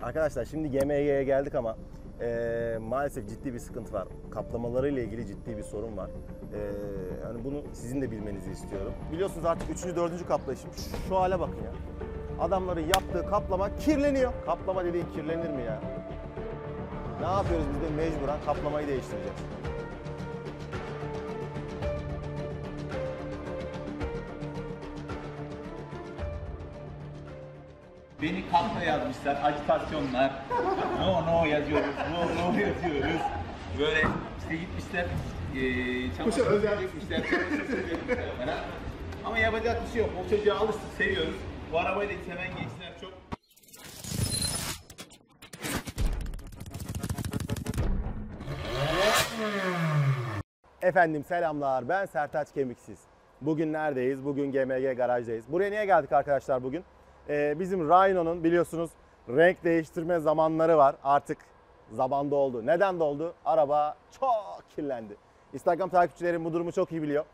Arkadaşlar şimdi GMG'ye geldik ama maalesef ciddi bir sıkıntı var. Kaplamalarıyla ilgili ciddi bir sorun var. Yani bunu sizin de bilmenizi istiyorum. Biliyorsunuz artık 3. 4. kaplayışım. Şu hale bakın ya. Adamların yaptığı kaplama kirleniyor. Kaplama dediğin kirlenir mi ya? Ne yapıyoruz biz de mecburen kaplamayı değiştireceğiz. Beni kampta yazmışlar, agitasyonlar. No yazıyoruz, no yazıyoruz. Böyle işte gitmişler, çamaşır dökmüşler, falan. Ama yapacak bir şey yok. O çocuğa alıştık, seviyoruz. Bu arabayı da seven gençler çok. Efendim selamlar, ben Sertaç Kemiksiz. Bugün neredeyiz? Bugün GMG garajdayız. Buraya niye geldik arkadaşlar bugün? Bizim Rhino'nun biliyorsunuz renk değiştirme zamanları var. Artık zamanda oldu. Neden doldu? Araba çok kirlendi. Instagram takipçilerim bu durumu çok iyi biliyor.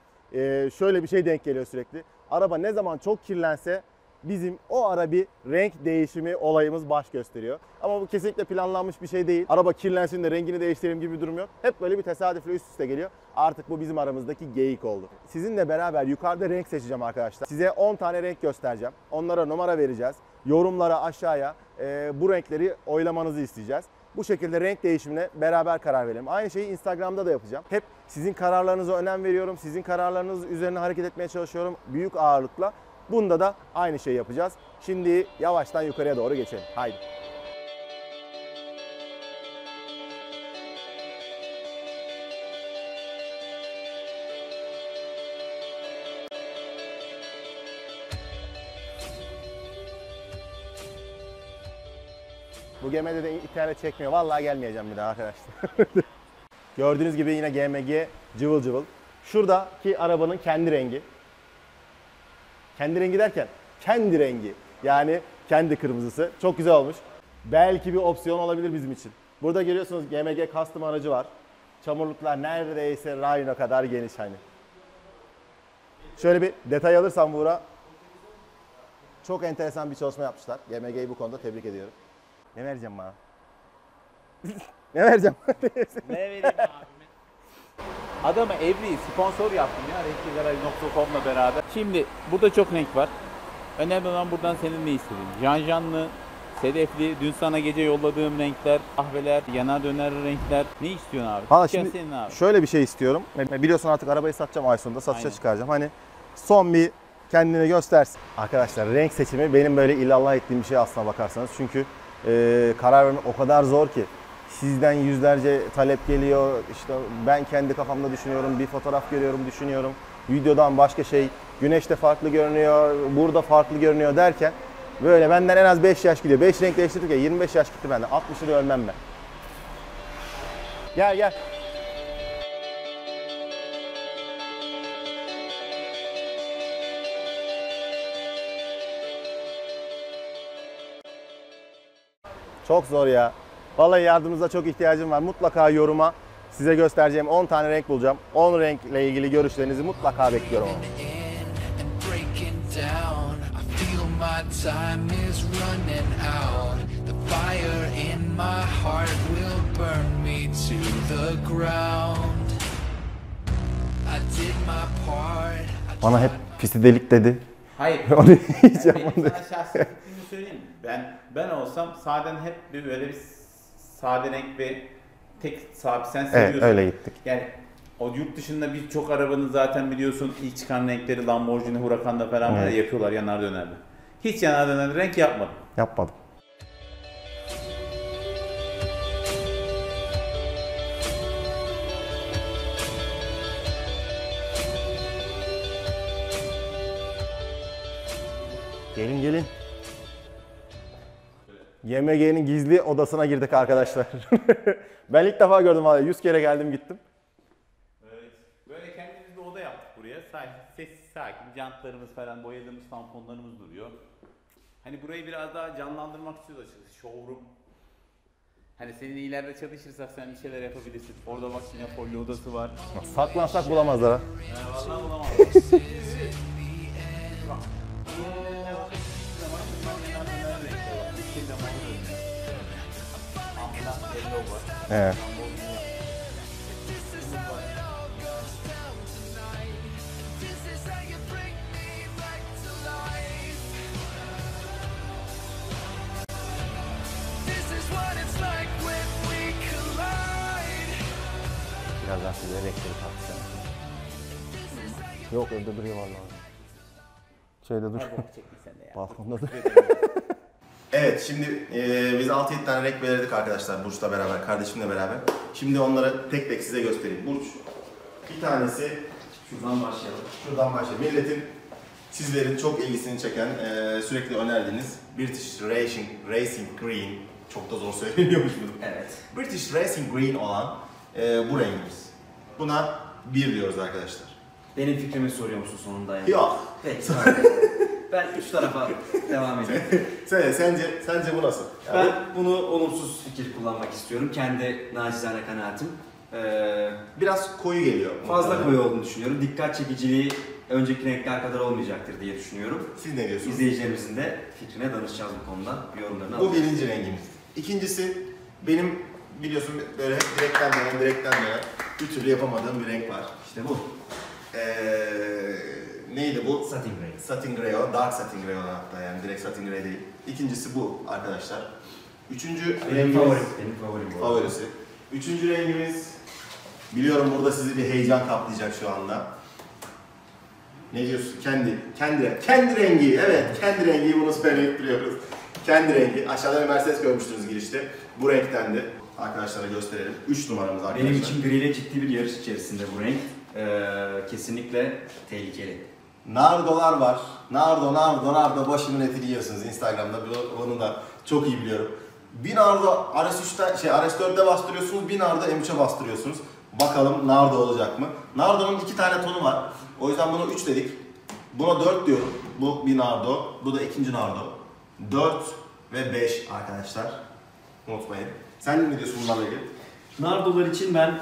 Şöyle bir şey denk geliyor sürekli. Araba ne zaman çok kirlense bizim o ara bir renk değişimi olayımız baş gösteriyor. Ama bu kesinlikle planlanmış bir şey değil. Araba kirlensin de rengini değiştirelim gibi bir durum yok. Hep böyle bir tesadüfle üst üste geliyor. Artık bu bizim aramızdaki geyik oldu. Sizinle beraber yukarıda renk seçeceğim arkadaşlar. Size 10 tane renk göstereceğim. Onlara numara vereceğiz. Yorumlara aşağıya bu renkleri oylamanızı isteyeceğiz. Bu şekilde renk değişimine beraber karar verelim. Aynı şeyi Instagram'da da yapacağım. Hep sizin kararlarınıza önem veriyorum. Sizin kararlarınız üzerine hareket etmeye çalışıyorum. Büyük ağırlıkla. Bunda da aynı şeyi yapacağız. Şimdi yavaştan yukarıya doğru geçelim. Haydi. Bu GMG'de de internet çekmiyor. Vallahi gelmeyeceğim bir daha arkadaşlar. Gördüğünüz gibi yine GMG cıvıl cıvıl. Şuradaki arabanın kendi rengi. Kendi rengi derken kendi rengi. Yani kendi kırmızısı. Çok güzel olmuş. Belki bir opsiyon olabilir bizim için. Burada görüyorsunuz GMG Custom aracı var. Çamurluklar neredeyse Rhino kadar geniş hani. Şöyle bir detay alırsam Buğra. Çok enteresan bir çalışma yapmışlar. GMG'yi bu konuda tebrik ediyorum. Ne vereceğim bana? Ne vereceğim? Ne vereyim abime? Adamı Evri'yi sponsor yaptım ya renkligaraj.com'la beraber. Şimdi burada çok renk var. Önemli olan buradan senin ne istediğin. Janjanlı, sedefli, dün sana gece yolladığım renkler, kahveler, yanar döner renkler. Ne istiyorsun abi? Valla şimdi senin abi. Şöyle bir şey istiyorum. Biliyorsun artık arabayı satacağım ay sonunda. Satışa çıkaracağım. Hani son bir kendini göstersin. Arkadaşlar renk seçimi benim böyle illallah ettiğim bir şey aslına bakarsanız. Çünkü karar vermek o kadar zor ki. Sizden yüzlerce talep geliyor. İşte ben kendi kafamda düşünüyorum. Bir fotoğraf görüyorum, düşünüyorum. Videodan başka şey. Güneşte farklı görünüyor, burada farklı görünüyor derken böyle benden en az 5 yaş gidiyor. 5 renk değiştirdik ya 25 yaş gitti benden. 60'ı da ölmem ben. Gel gel. Çok zor ya. Vallahi yardımınıza çok ihtiyacım var. Mutlaka yoruma size göstereceğim 10 tane renk bulacağım. 10 renkle ilgili görüşlerinizi mutlaka bekliyorum. My time is running out. The fire in my heart will burn me to the ground. I did my part. Bana hep pisi delik dedi. Hayır. Onu hiç yapmadı. Benim sana şahsi fikrimi söyleyeyim mi? Ben olsam saden hep böyle bir sade renk ve tek sabit sen seviyorsun. Evet öyle gittik. Yani o yurt dışında birçok arabanın zaten biliyorsun ilk çıkan renkleri Lamborghini, Huracan'da falan böyle yapıyorlar yanar dönerli. Hiç yanar dönerli renk yapmadım. Yapmadım. Gelin gelin. GMG'nin gizli odasına girdik arkadaşlar. Ben ilk defa gördüm vallahi 100 kere geldim gittim. Evet. Böyle kendimiz bir oda yaptık buraya. Sessiz sakin, jantlarımız falan, boyadığımız tamponlarımız duruyor. Hani burayı biraz daha canlandırmak istiyoruz açıkçası. Showroom. Hani seninle ileride çalışırsak sen bir şeyler yapabilirsin. Orada bak yine folyo odası var. Saklansak bulamazlar ha. Vallahi bulamazlar. Evet. Birazdan size renkleri tartışacağım. Yok önde duruyor vallahi. Şeyde dur. Balkonda dur. Evet şimdi biz 6-7 tane renk belirledik arkadaşlar Burç'la beraber, kardeşimle beraber. Şimdi onları tek tek size göstereyim. Burç, bir tanesi şuradan başlayalım. Şuradan başlayalım. Milletin, sizlerin çok ilgisini çeken, sürekli önerdiğiniz British Racing Green. Çok da zor söyleniyormuş bu. Evet. British Racing Green olan bu rengimiz. Buna 1 diyoruz arkadaşlar. Benim fikrimi soruyor musun sonunda yani? Yok. Peki. Ben üç tarafa devam edeyim. Söyle, sence bu nasıl? Yani Ben bunu olumsuz fikir kullanmak istiyorum. Kendi nacizane kanaatim. biraz koyu geliyor. Fazla koyu olduğunu düşünüyorum. Dikkat çekiciliği önceki renkler kadar olmayacaktır diye düşünüyorum. Siz ne diyorsunuz? İzleyicilerimizin de fikrine danışacağız bu konuda. Yorumlarını Bu alacağız. birinci rengimiz. İkincisi, benim biliyorsun böyle hep direkten dönen bir türlü yapamadığım bir renk var. İşte bu. Neydi bu? Satin Grey. Satin Grey o, Dark Satin Grey olan hatta, yani direkt Satin Grey değil. İkincisi bu arkadaşlar. Üçüncü Benim rengimiz, favorim. Benim favorim bu. favorisi. Üçüncü rengimiz, biliyorum burada sizi bir heyecan kaplayacak şu anda. Ne diyorsun? Kendi rengi, evet kendi rengi, bunu söyleyip biliyoruz. Kendi rengi, aşağıda bir Mercedes görmüştünüz girişte. Bu renktendi. Arkadaşlara gösterelim. 3 numaramız arkadaşlar. Benim için gri ile ciddi bir yarış içerisinde bu renk. Kesinlikle tehlikeli. Nardolar var. Nardo başımın etini yiyorsunuz Instagram'da. Bunu da çok iyi biliyorum. Bir Nardo RS4'te bastırıyorsunuz, bir Nardo M3'e bastırıyorsunuz. Bakalım Nardo olacak mı? Nardo'nun 2 tane tonu var. O yüzden bunu 3 dedik. Buna 4 diyorum. Bu bir Nardo, bu da ikinci Nardo. 4 ve 5 arkadaşlar. Unutmayın. Sen ne diyorsun bunlarla ilgili? Nardolar için ben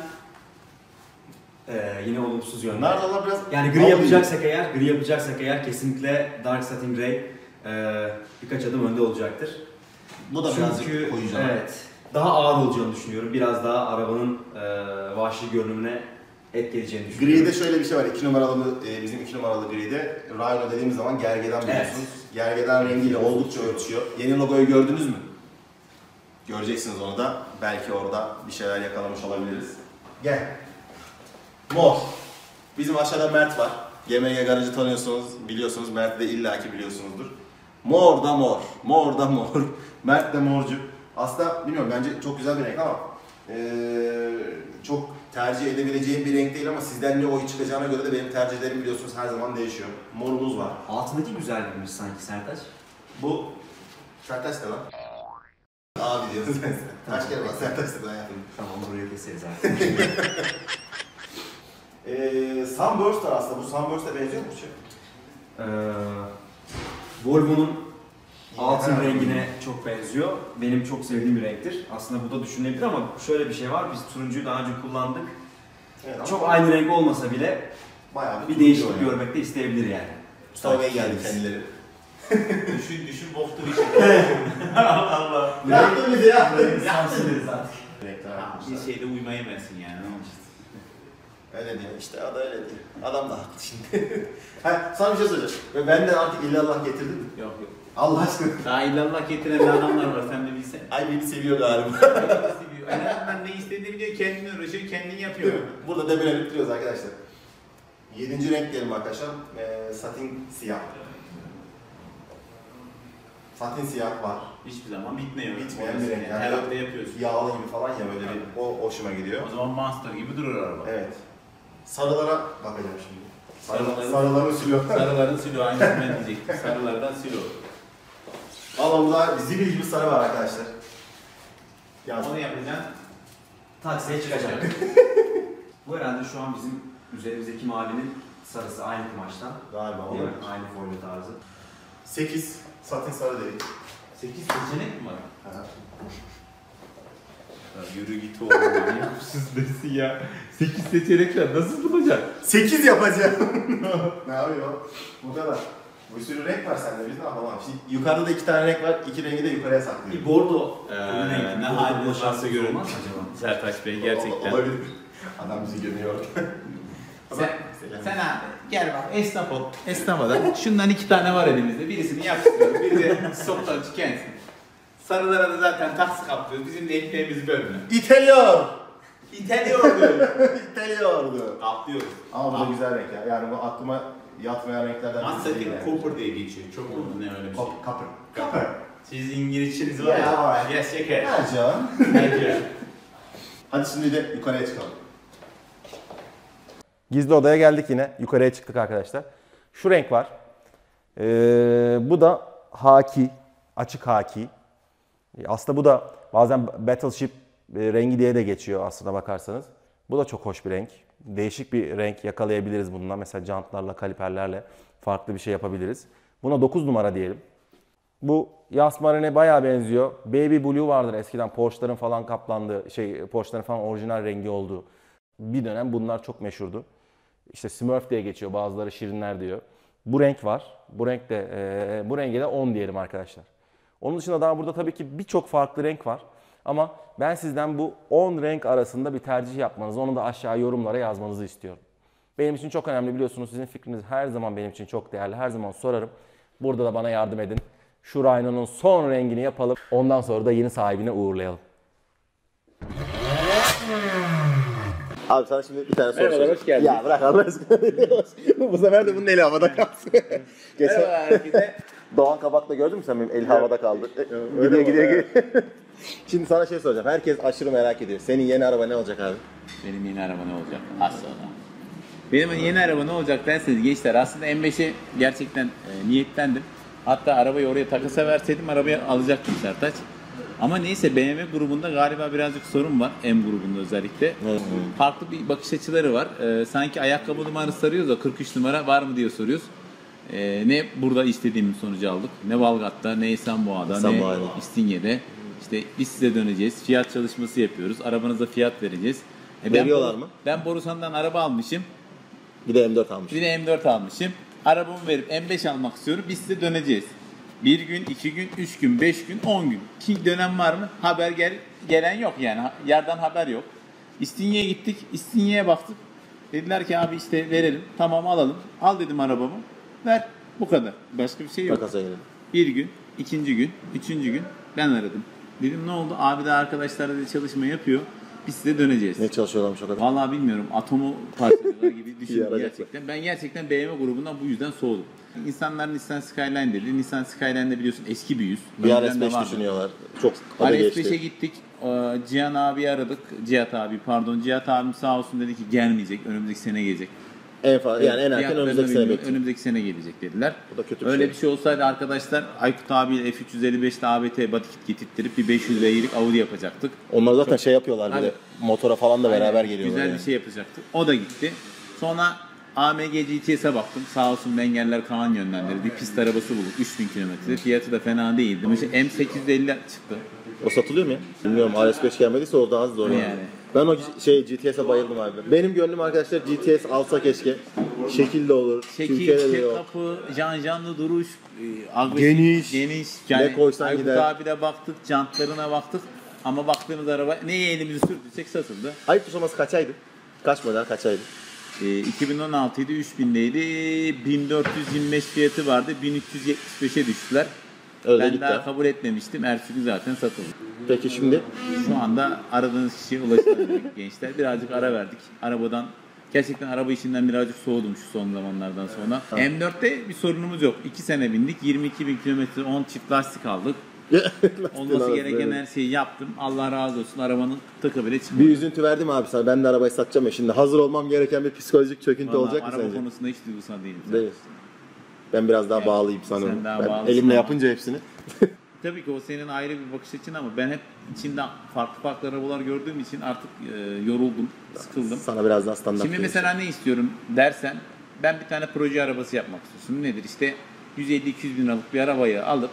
yine olumsuz yönde. Nardolar biraz... Yani gri yapacaksak eğer kesinlikle Dark Satin Grey birkaç adım önde olacaktır. Bu da birazcık Çünkü koyacağım. evet, daha ağır olacağını düşünüyorum. Biraz daha arabanın vahşi görünümüne etkileyeceğini düşünüyorum. Gri'de şöyle bir şey var. 2 numaralı bizim 2 numaralı Gri'de Rhino dediğimiz zaman gergedan biliyorsunuz. Evet. Gergedan rengiyle oldukça örtüşüyor. Yeni logoyu gördünüz mü? Göreceksiniz onu da. Belki orada bir şeyler yakalamış olabiliriz. Gel. Mor. Bizim aşağıda Mert var. GMG garajı tanıyorsunuz, biliyorsunuz. Mert'i de illaki biliyorsunuzdur. Mor da mor. Mor da mor. Mert de morcu. Aslında bilmiyorum, bence çok güzel bir renk ama çok tercih edebileceğim bir renk değil ama sizden ne oy çıkacağına göre de benim tercihlerim biliyorsunuz her zaman değişiyor. Morumuz var. Altındaki güzel birmiş sanki Sertaç. Bu Sertaç da lan. Abi diyorsun sen. Kaç kere bak Sertaç da hayatım. Tamam, burayı keseriz artık. Sunburst var aslında. Bu Sunburst'a benziyor mu şu? Volvo'nun altın rengine çok benziyor. Benim çok sevdiğim bir renktir. Aslında bu da düşünülebilir ama şöyle bir şey var. Biz turuncuyu daha önce kullandık. Evet, Çok aynı renk olmasa bile bayağı bir değişiklik görmek de isteyebilir yani. Mustafa Bey geldi kendileri. düşün boktu bir şey. Allah. Ne yaptın bizi ya? Sansürleriz artık. Bir şeyde uymayamazsın yani. Öyle diyor işte, o da öyle diyor. Adam da haklı şimdi. Ha, sana bir şey söyleyeceğim. Ve ben de artık illallah getirdim mi? Yok. Allah aşkına. Daha illallah getiren adamlar var, sen de bilsen. Ay beni seviyor galiba. En azından ne istediğini biliyor, kendini uğraşıyor, kendini yapıyor. Burada demirle bitiriyoruz arkadaşlar. 7. renk diyelim arkadaşlar. Satin siyah. Satin siyah var. Hiçbir zaman bitmiyor. Bitmeyen bir renk. Yani Her hafta yapıyorsun. Yağlı gibi falan ya, böyle bir, o hoşuma gidiyor. O zaman Monster gibi durur araba. Evet. Sarılara bakacağım şimdi. Sarıların- Sarıların silo. Sarıların silo, aynısını ben diyecektim. Sarılardan silo. Valla burada zibil gibi sarı var arkadaşlar. Onu yapacaksın. Taksiye çıkacak. Bu herhalde şu an bizim üzerimizdeki mavinin sarısı aynı kumaştan. Galiba Değil mi? olabilir. Aynı folyo tarzı. 8 satin sarı değil. 8 seçenek mi var? Ha. Ya yürü git oğlum, manyak mısınız desin ya. 8 seçenekler nasıl bulacak? 8 yapacağım. Ne yapıyor? Bu kadar. Bir sürü renk var sende, biz ne yapalım? Şimdi yukarıda da 2 tane renk var, 2 rengi de yukarıya saklıyor. Bir bordo. Ne haliniz varsa görün. Sertaç Bey gerçekten. Olabilir. Adam bizi görüyor. Sen abi gel bak esnaf ol. Esnaf adam. Şundan 2 tane var elimizde. Birisini yapıştırıyorum. Biri de stoktan tükensin. Sarılara da zaten taksi kaplıyoruz. Bizim de ekmeğimizi bölme. İteliyor! İteliyordu. İteliyordu. Kaplıyoruz. Ama bu da güzel renk ya. Yani bu aklıma yatmayan renklerden Masakin yani. Cooper diye geçiyor. Çok oldu ne öyle bir şey. Copper. Copper. Siz İngilizceniz var Ya, ya. var. Yes, you can. Ha canım. Thank you. Hadi şimdi de yukarıya çıkalım. Gizli odaya geldik yine. Yukarıya çıktık arkadaşlar. Şu renk var. Bu da haki. Açık haki. Aslında bu da bazen Battleship rengi diye de geçiyor aslına bakarsanız. Bu da çok hoş bir renk. Değişik bir renk yakalayabiliriz bununla. Mesela jantlarla, kaliperlerle farklı bir şey yapabiliriz. Buna 9 numara diyelim. Bu Yas Marine'e bayağı benziyor. Baby Blue vardır eskiden Porsche'ların falan kaplandığı, Porsche'ların falan orijinal rengi olduğu. Bir dönem bunlar çok meşhurdu. İşte Smurf diye geçiyor, bazıları Şirinler diyor. Bu renk var. Bu renge de 10 diyelim arkadaşlar. Onun dışında daha burada tabii ki birçok farklı renk var. Ama ben sizden bu 10 renk arasında bir tercih yapmanızı, onu da aşağı yorumlara yazmanızı istiyorum. Benim için çok önemli, biliyorsunuz sizin fikriniz her zaman benim için çok değerli. Her zaman sorarım. Burada da bana yardım edin. Şu Rhino'nun son rengini yapalım. Ondan sonra da yeni sahibine uğurlayalım. Abi sana şimdi bir tane soru Merhabalar, soracağım. hoş geldiniz. Ya bırak Allah aşkına. Bu sefer de bunun eli havada kalsın. Merhaba herkese. Doğan Kabak'ta gördün mü sen benim el havada kaldı. Gidiyor. Şimdi sana şey soracağım. Herkes aşırı merak ediyor. Senin yeni araba ne olacak abi? Benim yeni araba ne olacak? Az sonra. Benim yeni araba ne olacak derseniz gençler, aslında M5'e gerçekten niyetlendim. Hatta arabayı oraya takasa verseydim arabayı alacaktım Sertaç. Ama neyse, BMW grubunda galiba birazcık sorun var. M grubunda özellikle. Farklı bir bakış açıları var. Sanki ayakkabı numarası arıyoruz da 43 numara var mı diye soruyoruz. Ne burada istediğimiz sonucu aldık. Ne Valgat'ta, ne İstanbul'da, ne İstinye'de. İşte biz size döneceğiz. Fiyat çalışması yapıyoruz. Arabanıza fiyat vereceğiz. Veriyorlar mı? Ben Borusan'dan araba almışım. Bir de M4 almış. Bir de M4 almışım. Arabamı verip M5 almak istiyorum. Biz size döneceğiz. 1 gün, 2 gün, 3 gün, 5 gün, 10 gün. Ki dönem var mı? Haber gelen yok yani. Yerden haber yok. İstinye'ye gittik. İstinye'ye baktık. Dediler ki abi işte verelim. Tamam alalım. Al dedim arabamı. Ver. Bu kadar. Başka bir şey yok. Takasa girelim. Bir gün, ikinci gün, üçüncü gün ben aradım. Dedim ne oldu? Abi de arkadaşlarla da çalışma yapıyor. Biz size döneceğiz. Ne çalışıyorlarmış o kadar? Vallahi bilmiyorum. Atomu parçalıyorlar gibi düşündüm Yarayacaklar. gerçekten. Ben gerçekten BMW grubundan bu yüzden soğudum. İnsanlar Nissan Skyline dedi. Nissan Skyline'de biliyorsun eski bir yüz. Bir Önceden de RS5 vardı. düşünüyorlar. Çok adı RS5'e geçti. gittik. Cihan abi aradık. Cihat abim sağ olsun dedi ki gelmeyecek. Önümüzdeki sene gelecek. En fazla yani en erken Fiyatlarını önümüzdeki sene bilmiyorum. bekliyor. Önümüzdeki sene gelecek dediler. Bu da kötü bir Öyle şey. bir şey olsaydı arkadaşlar Aykut abiyle F355'te ABT batikit getirttirip bir 500 beygirlik Audi yapacaktık. Onlar zaten şey yapıyorlar bir de. Motora falan da beraber geliyorlar. Güzel yani. bir şey yapacaktık. O da gitti. Sonra AMG GTS'e baktım. Sağ olsun Bengerler Kaan yönlendirdi. Bir pist arabası bulduk. 3000 kilometre. Fiyatı da fena değildi. M850 çıktı. O satılıyor mu ya? Bilmiyorum, RS5 gelmediyse o daha zor yani. Ben o GTS'e bayıldım abi. Benim gönlüm arkadaşlar GTS alsa keşke. Şekil de olur. Şekil, Türkiye'de de tek yok. kapı, janjanlı duruş, agresif, Geniş. Yani Ne koysan Aykut gider. abi de baktık, jantlarına baktık. Ama baktığımız araba neye elimizi sürdürsek satıldı. Ayıp tutulması kaçaydı? Kaç model kaçaydı? 2016 idi, 3000'deydi. 1425 fiyatı vardı. 1375'e düştüler. Öyle Ben gitti. daha kabul etmemiştim. Ertesi zaten satıldı. Peki şimdi? Şu anda aradığınız kişiye ulaşılamayacak gençler. Birazcık ara verdik. Arabadan gerçekten araba işinden birazcık soğudum şu son zamanlardan sonra. M4'te bir sorunumuz yok. 2 sene bindik. 22 bin kilometre 10 çift lastik aldık. Olması gereken her şeyi yaptım. Allah razı olsun. Arabanın tıkı bile çıkmadı. Bir üzüntü verdim abi sana. Ben de arabayı satacağım ya şimdi. Hazır olmam gereken bir psikolojik çöküntü Vallahi olacak mı araba sence? konusunda hiç duygusal değilim. Değil. Ben biraz daha Yani bağlıyım sanırım. sen daha Ben bağlısın elimle ama- yapınca hepsini. Tabii ki o senin ayrı bir bakış açın ama ben hep içinde farklı arabalar gördüğüm için artık yoruldum, sıkıldım. Sana biraz daha standart. Şimdi gelişim. mesela ne istiyorum dersen, ben bir tane proje arabası yapmak istiyorsun. Nedir? İşte 150-200 bin liralık bir arabayı alıp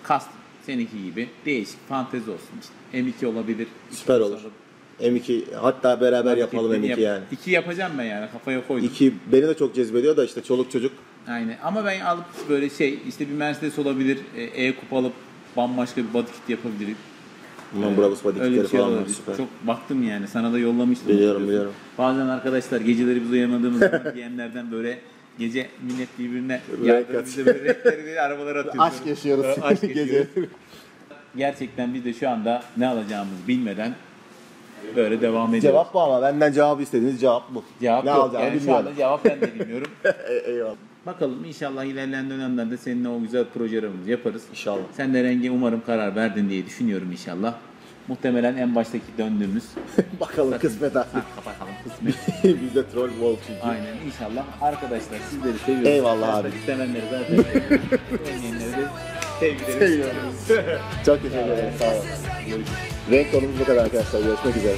custom, seninki gibi değişik fantezi olsun. İşte M2 olabilir. Süper olur. M2 hatta beraber yapalım M2 yani. 2 yapacağım ben yani, kafaya koydum. 2 beni de çok cezbediyor da işte çoluk çocuk Aynen. Ama ben alıp böyle şey işte bir Mercedes olabilir. E-Coupe alıp bambaşka bir body kit yapabilirim. Ulan Brabus Öyle body'likleri bir şey falan var, olabilir. süper. Çok baktım yani. Sana da yollamıştım. Biliyorum. Bazen arkadaşlar geceleri biz uyanmadığımız zaman giyenlerden böyle gece millet birbirine yardımcı bize böyle renkleri arabalara atıyor. Aşk yaşıyoruz Aşk gece. yaşıyoruz. Gerçekten biz de şu anda ne alacağımızı bilmeden böyle devam ediyoruz. Cevap bu ama benden cevabı istediğiniz cevap bu. Cevap ne yok. alacağımı Yani şu bilmiyorum. anda cevap ben de bilmiyorum. Eyvallah. Bakalım inşallah ilerleyen dönemlerde seninle o güzel projelerimizi yaparız. İnşallah. Sen de renge umarım karar verdin diye düşünüyorum inşallah. Muhtemelen en baştaki döndüğümüz. Bakalım kısmet artık. Kapatalım kısmet. Biz de troll bol çünkü. Aynen inşallah. Arkadaşlar sizleri seviyoruz. Eyvallah abi. Sevenleri zaten sevmeyenleri de sevgilerimizi Çok teşekkür ederim. Sağ olun. Renk konumuz bu kadar arkadaşlar. Görüşmek üzere.